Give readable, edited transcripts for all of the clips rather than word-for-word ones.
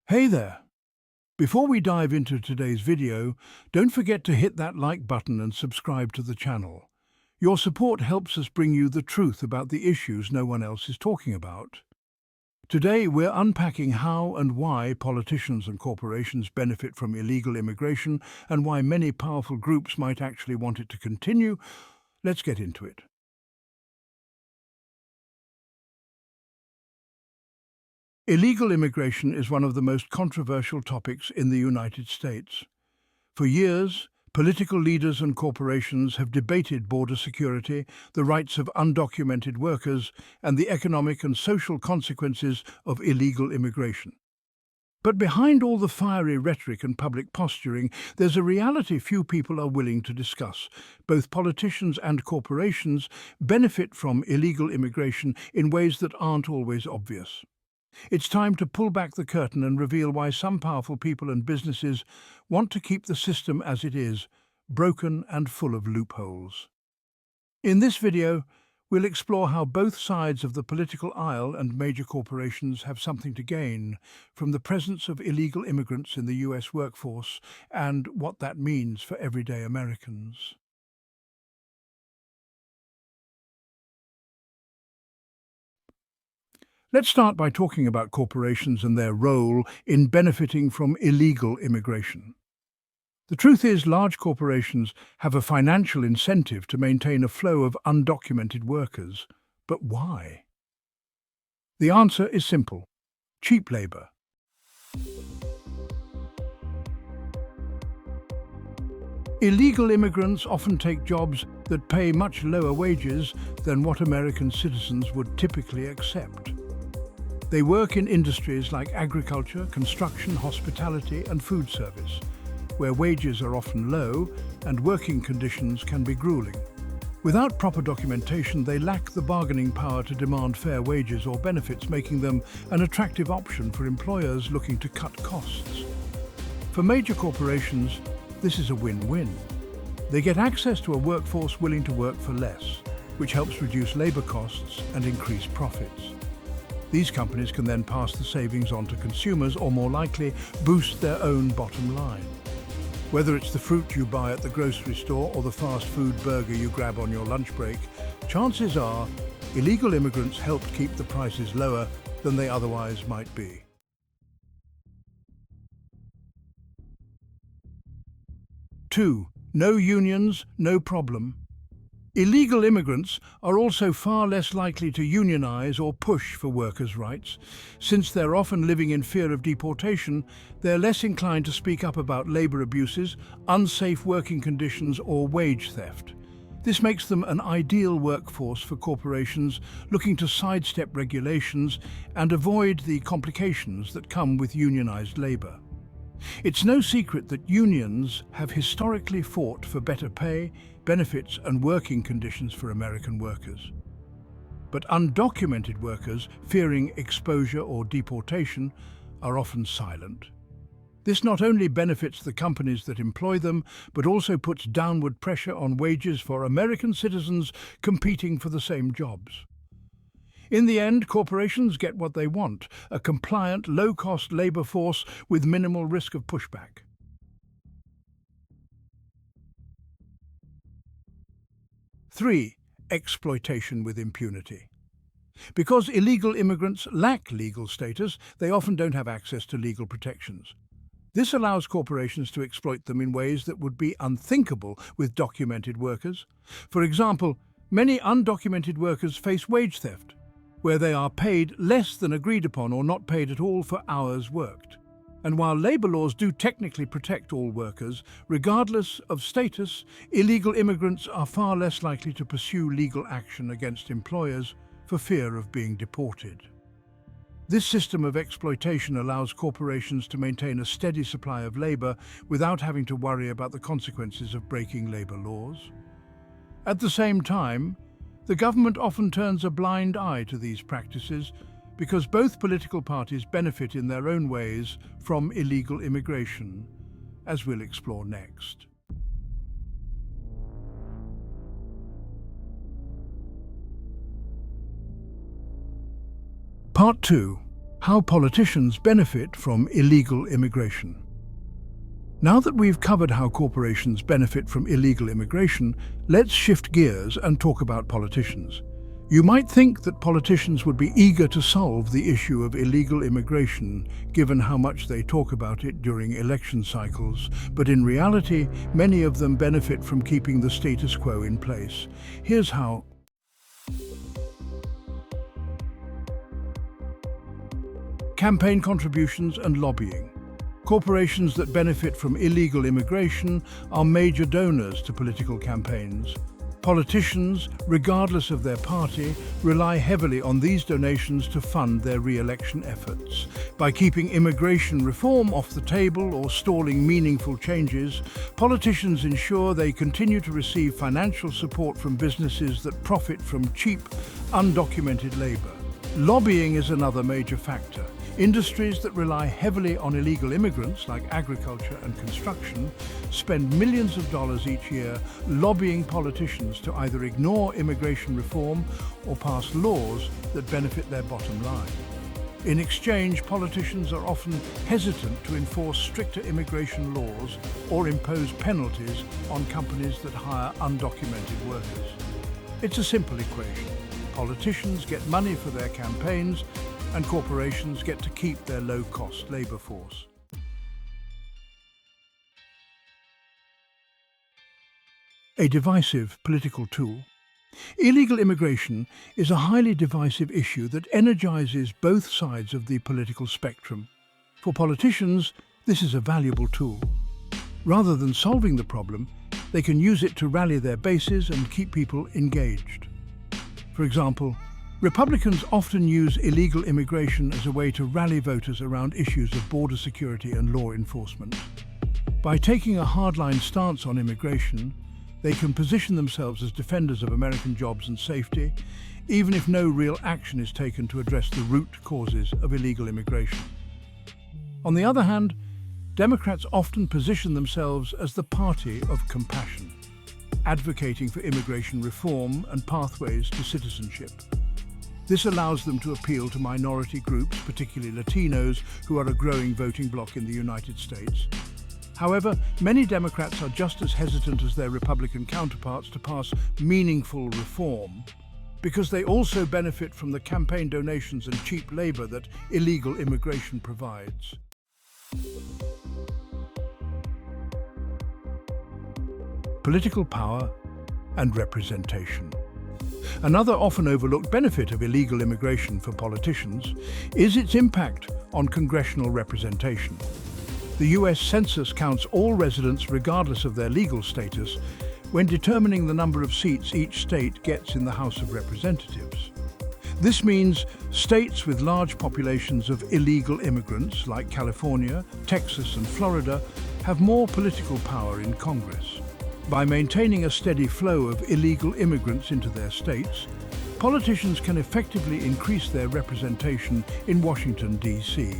Hey there! Before we dive into today's video, don't forget to hit that like button and subscribe to the channel. Your support helps us bring you the truth about the issues no one else is talking about. Today we're unpacking how and why politicians and corporations benefit from illegal immigration and why many powerful groups might actually want it to continue. Let's get into it. Illegal immigration is one of the most controversial topics in the United States. For years, political leaders and corporations have debated border security, the rights of undocumented workers, and the economic and social consequences of illegal immigration. But behind all the fiery rhetoric and public posturing, there's a reality few people are willing to discuss. Both politicians and corporations benefit from illegal immigration in ways that aren't always obvious. It's time to pull back the curtain and reveal why some powerful people and businesses want to keep the system as it is, broken and full of loopholes. In this video, we'll explore how both sides of the political aisle and major corporations have something to gain from the presence of illegal immigrants in the US workforce and what that means for everyday Americans. Let's start by talking about corporations and their role in benefiting from illegal immigration. The truth is, large corporations have a financial incentive to maintain a flow of undocumented workers. But why? The answer is simple: cheap labor. Illegal immigrants often take jobs that pay much lower wages than what American citizens would typically accept. They work in industries like agriculture, construction, hospitality, and food service, where wages are often low and working conditions can be grueling. Without proper documentation, they lack the bargaining power to demand fair wages or benefits, making them an attractive option for employers looking to cut costs. For major corporations, this is a win-win. They get access to a workforce willing to work for less, which helps reduce labor costs and increase profits. These companies can then pass the savings on to consumers or, more likely, boost their own bottom line. Whether it's the fruit you buy at the grocery store or the fast food burger you grab on your lunch break, chances are illegal immigrants helped keep the prices lower than they otherwise might be. Two, no unions, no problem. Illegal immigrants are also far less likely to unionize or push for workers' rights. Since they're often living in fear of deportation, they're less inclined to speak up about labor abuses, unsafe working conditions, or wage theft. This makes them an ideal workforce for corporations looking to sidestep regulations and avoid the complications that come with unionized labor. It's no secret that unions have historically fought for better pay, benefits, and working conditions for American workers. But undocumented workers, fearing exposure or deportation, are often silent. This not only benefits the companies that employ them, but also puts downward pressure on wages for American citizens competing for the same jobs. In the end, corporations get what they want: a compliant, low-cost labor force with minimal risk of pushback. 3. Exploitation with impunity. Because illegal immigrants lack legal status, they often don't have access to legal protections. This allows corporations to exploit them in ways that would be unthinkable with documented workers. For example, many undocumented workers face wage theft, where they are paid less than agreed upon or not paid at all for hours worked. And while labor laws do technically protect all workers, regardless of status, illegal immigrants are far less likely to pursue legal action against employers for fear of being deported. This system of exploitation allows corporations to maintain a steady supply of labor without having to worry about the consequences of breaking labor laws. At the same time, the government often turns a blind eye to these practices because both political parties benefit in their own ways from illegal immigration, as we'll explore next. Part 2. How politicians benefit from illegal immigration. Now that we've covered how corporations benefit from illegal immigration, let's shift gears and talk about politicians. You might think that politicians would be eager to solve the issue of illegal immigration, given how much they talk about it during election cycles, but in reality, many of them benefit from keeping the status quo in place. Here's how. Campaign contributions and lobbying. Corporations that benefit from illegal immigration are major donors to political campaigns. Politicians, regardless of their party, rely heavily on these donations to fund their re-election efforts. By keeping immigration reform off the table or stalling meaningful changes, politicians ensure they continue to receive financial support from businesses that profit from cheap, undocumented labor. Lobbying is another major factor. Industries that rely heavily on illegal immigrants, like agriculture and construction, spend millions of dollars each year lobbying politicians to either ignore immigration reform or pass laws that benefit their bottom line. In exchange, politicians are often hesitant to enforce stricter immigration laws or impose penalties on companies that hire undocumented workers. It's a simple equation. Politicians get money for their campaigns, and corporations get to keep their low-cost labor force. A divisive political tool. Illegal immigration is a highly divisive issue that energizes both sides of the political spectrum. For politicians, this is a valuable tool. Rather than solving the problem, they can use it to rally their bases and keep people engaged. For example, Republicans often use illegal immigration as a way to rally voters around issues of border security and law enforcement. By taking a hardline stance on immigration, they can position themselves as defenders of American jobs and safety, even if no real action is taken to address the root causes of illegal immigration. On the other hand, Democrats often position themselves as the party of compassion, advocating for immigration reform and pathways to citizenship. This allows them to appeal to minority groups, particularly Latinos, who are a growing voting bloc in the United States. However, many Democrats are just as hesitant as their Republican counterparts to pass meaningful reform, because they also benefit from the campaign donations and cheap labor that illegal immigration provides. Political power and representation. Another often overlooked benefit of illegal immigration for politicians is its impact on congressional representation. The US Census counts all residents regardless of their legal status when determining the number of seats each state gets in the House of Representatives. This means states with large populations of illegal immigrants, like California, Texas, and Florida, have more political power in Congress. By maintaining a steady flow of illegal immigrants into their states, politicians can effectively increase their representation in Washington, D.C.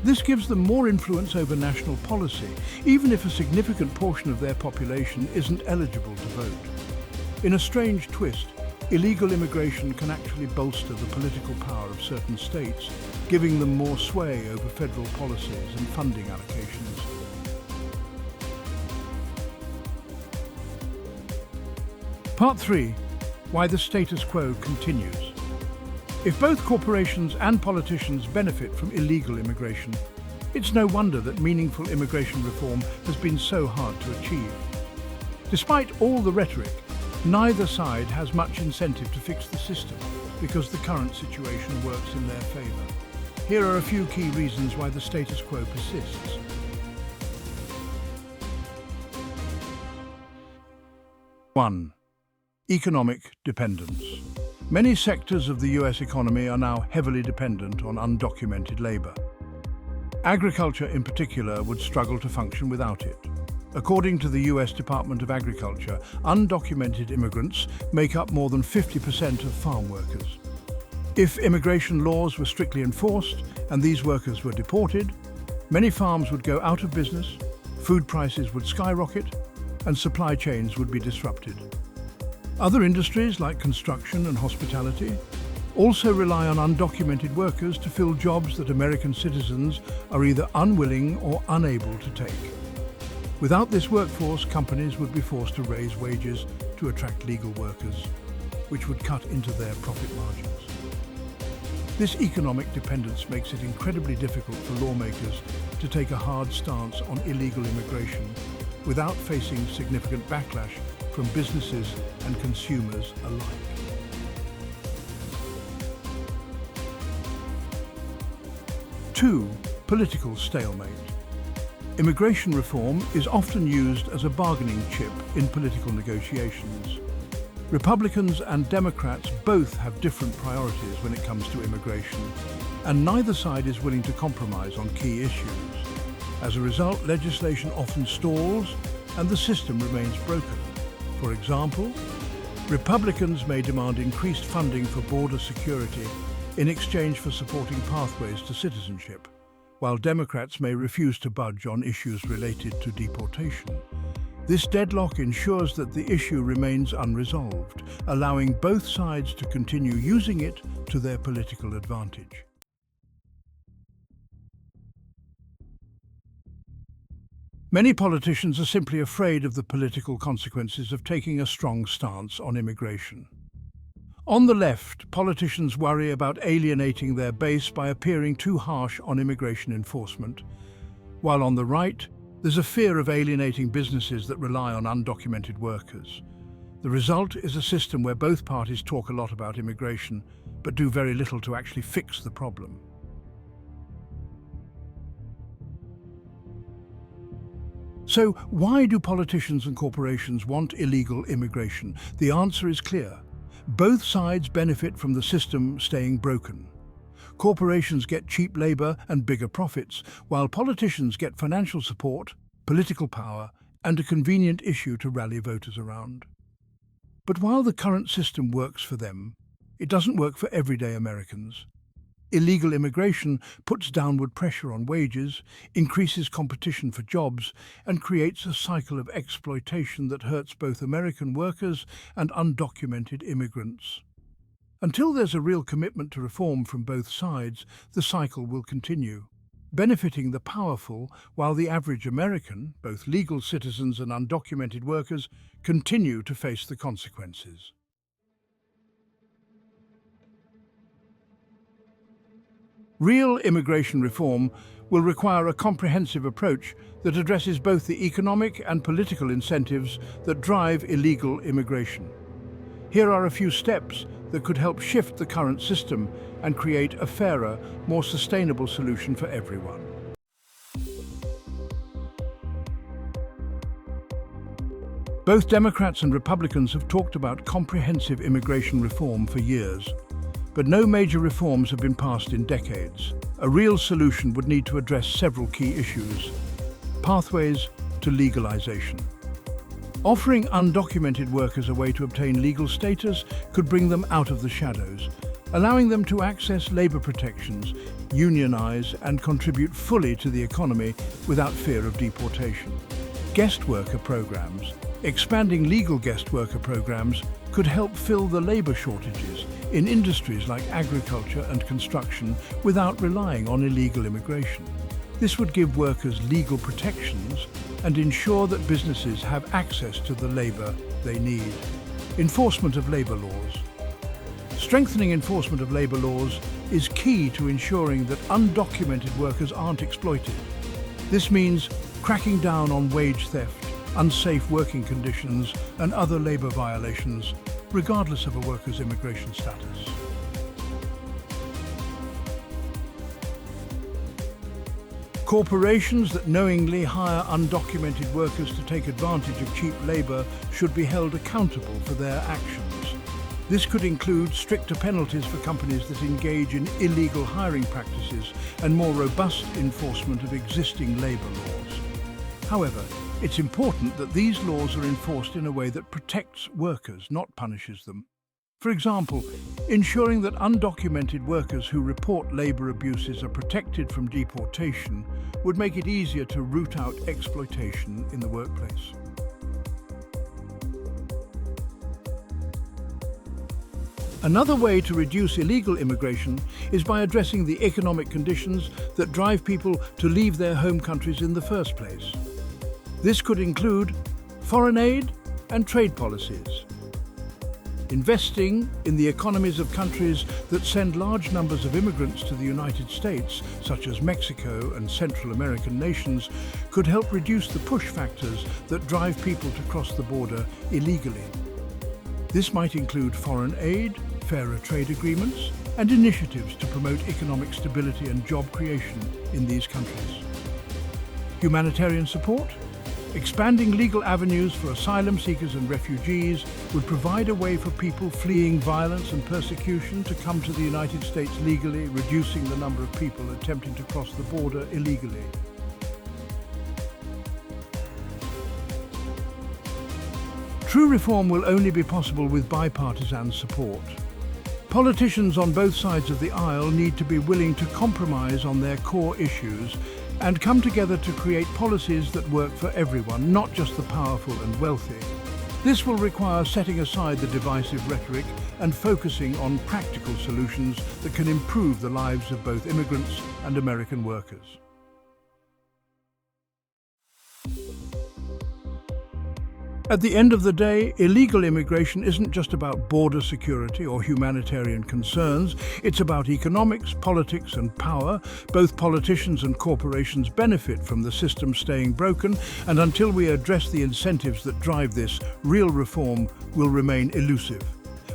This gives them more influence over national policy, even if a significant portion of their population isn't eligible to vote. In a strange twist, illegal immigration can actually bolster the political power of certain states, giving them more sway over federal policies and funding allocations. Part 3. Why the status quo continues. If both corporations and politicians benefit from illegal immigration, it's no wonder that meaningful immigration reform has been so hard to achieve. Despite all the rhetoric, neither side has much incentive to fix the system because the current situation works in their favor. Here are a few key reasons why the status quo persists. 1. Economic dependence. Many sectors of the US economy are now heavily dependent on undocumented labor. Agriculture in particular would struggle to function without it. According to the US Department of Agriculture, undocumented immigrants make up more than 50% of farm workers. If immigration laws were strictly enforced and these workers were deported, many farms would go out of business, food prices would skyrocket, and supply chains would be disrupted. Other industries like construction and hospitality also rely on undocumented workers to fill jobs that American citizens are either unwilling or unable to take. Without this workforce, companies would be forced to raise wages to attract legal workers, which would cut into their profit margins. This economic dependence makes it incredibly difficult for lawmakers to take a hard stance on illegal immigration without facing significant backlash from businesses and consumers alike. Two, political stalemate. Immigration reform is often used as a bargaining chip in political negotiations. Republicans and Democrats both have different priorities when it comes to immigration, and neither side is willing to compromise on key issues. As a result, legislation often stalls and the system remains broken. For example, Republicans may demand increased funding for border security in exchange for supporting pathways to citizenship, while Democrats may refuse to budge on issues related to deportation. This deadlock ensures that the issue remains unresolved, allowing both sides to continue using it to their political advantage. Many politicians are simply afraid of the political consequences of taking a strong stance on immigration. On the left, politicians worry about alienating their base by appearing too harsh on immigration enforcement, while on the right, there's a fear of alienating businesses that rely on undocumented workers. The result is a system where both parties talk a lot about immigration, but do very little to actually fix the problem. So, why do politicians and corporations want illegal immigration? The answer is clear. Both sides benefit from the system staying broken. Corporations get cheap labor and bigger profits, while politicians get financial support, political power, and a convenient issue to rally voters around. But while the current system works for them, it doesn't work for everyday Americans. Illegal immigration puts downward pressure on wages, increases competition for jobs, and creates a cycle of exploitation that hurts both American workers and undocumented immigrants. Until there's a real commitment to reform from both sides, the cycle will continue, benefiting the powerful while the average American, both legal citizens and undocumented workers, continue to face the consequences. Real immigration reform will require a comprehensive approach that addresses both the economic and political incentives that drive illegal immigration. Here are a few steps that could help shift the current system and create a fairer, more sustainable solution for everyone. Both Democrats and Republicans have talked about comprehensive immigration reform for years, but no major reforms have been passed in decades. A real solution would need to address several key issues. Pathways to legalization. Offering undocumented workers a way to obtain legal status could bring them out of the shadows, allowing them to access labor protections, unionize, and contribute fully to the economy without fear of deportation. Guest worker programs. Expanding legal guest worker programs could help fill the labor shortages in industries like agriculture and construction without relying on illegal immigration. This would give workers legal protections and ensure that businesses have access to the labor they need. Enforcement of labor laws. Strengthening enforcement of labor laws is key to ensuring that undocumented workers aren't exploited. This means cracking down on wage theft, unsafe working conditions, and other labor violations, regardless of a worker's immigration status. Corporations that knowingly hire undocumented workers to take advantage of cheap labor should be held accountable for their actions. This could include stricter penalties for companies that engage in illegal hiring practices and more robust enforcement of existing labor laws. However, it's important that these laws are enforced in a way that protects workers, not punishes them. For example, ensuring that undocumented workers who report labor abuses are protected from deportation would make it easier to root out exploitation in the workplace. Another way to reduce illegal immigration is by addressing the economic conditions that drive people to leave their home countries in the first place. This could include foreign aid and trade policies. Investing in the economies of countries that send large numbers of immigrants to the United States, such as Mexico and Central American nations, could help reduce the push factors that drive people to cross the border illegally. This might include foreign aid, fairer trade agreements, and initiatives to promote economic stability and job creation in these countries. Humanitarian support? Expanding legal avenues for asylum seekers and refugees would provide a way for people fleeing violence and persecution to come to the United States legally, reducing the number of people attempting to cross the border illegally. True reform will only be possible with bipartisan support. Politicians on both sides of the aisle need to be willing to compromise on their core issues and come together to create policies that work for everyone, not just the powerful and wealthy. This will require setting aside the divisive rhetoric and focusing on practical solutions that can improve the lives of both immigrants and American workers. At the end of the day, illegal immigration isn't just about border security or humanitarian concerns. It's about economics, politics, and power. Both politicians and corporations benefit from the system staying broken, and until we address the incentives that drive this, real reform will remain elusive.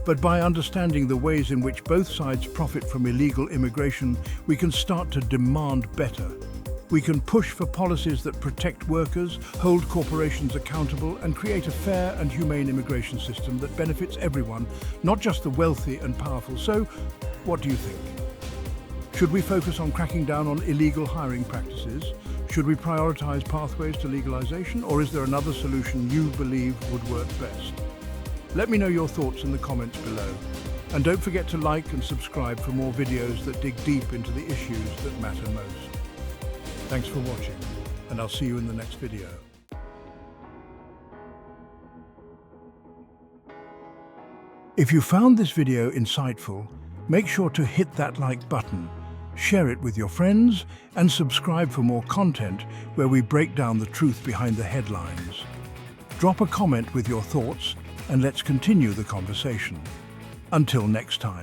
But by understanding the ways in which both sides profit from illegal immigration, we can start to demand better. We can push for policies that protect workers, hold corporations accountable, and create a fair and humane immigration system that benefits everyone, not just the wealthy and powerful. So, what do you think? Should we focus on cracking down on illegal hiring practices? Should we prioritize pathways to legalization, or is there another solution you believe would work best? Let me know your thoughts in the comments below. And don't forget to like and subscribe for more videos that dig deep into the issues that matter most. Thanks for watching, and I'll see you in the next video. If you found this video insightful, make sure to hit that like button, share it with your friends, and subscribe for more content where we break down the truth behind the headlines. Drop a comment with your thoughts, and let's continue the conversation. Until next time.